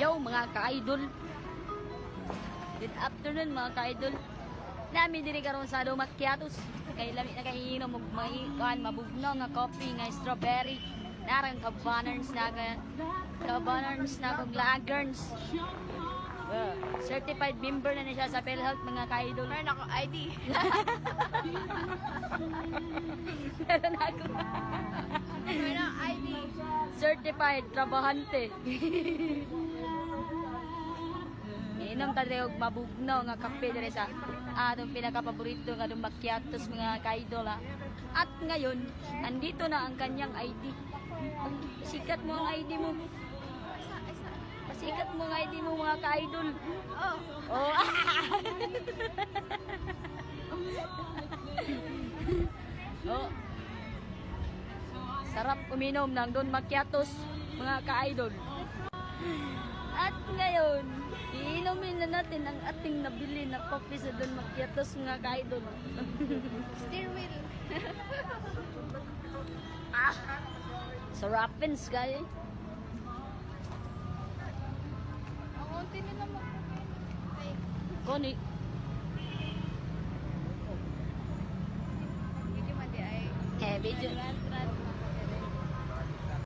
Yo mga ka-idol. Good afternoon mga ka-idol. Nami diri karon sa do macchiatos. Kay lami na kainom og maikan mabugnaw nga coffee nga strawberry. Narang ka-banners na kog lagerns. Certified member na siya sa PhilHealth mga ka-idol. Meron ako ID. Meron ako. Meron ako ID. Certified trabahante. Inom ta og mabugnaw nga kape dire sa atong pinaka-paborito nga macchiatos mga ka-idol ha. At ngayon, andito na ang kanyang ID. Sikat mo ang ID mo. Pasikat mo ang ID mo mga ka-idol. Oh. Oh. Oh. Sarap uminom ng Don Macchiatos mga ka-idol. At ngayon, iinumin na natin ang ating nabili na coffee sa Don Macchiatos mga ka-idol. Steer wheel. Sarapins guys. Ang unti nila mag-ay. Koni. Hindi man di ay. Video.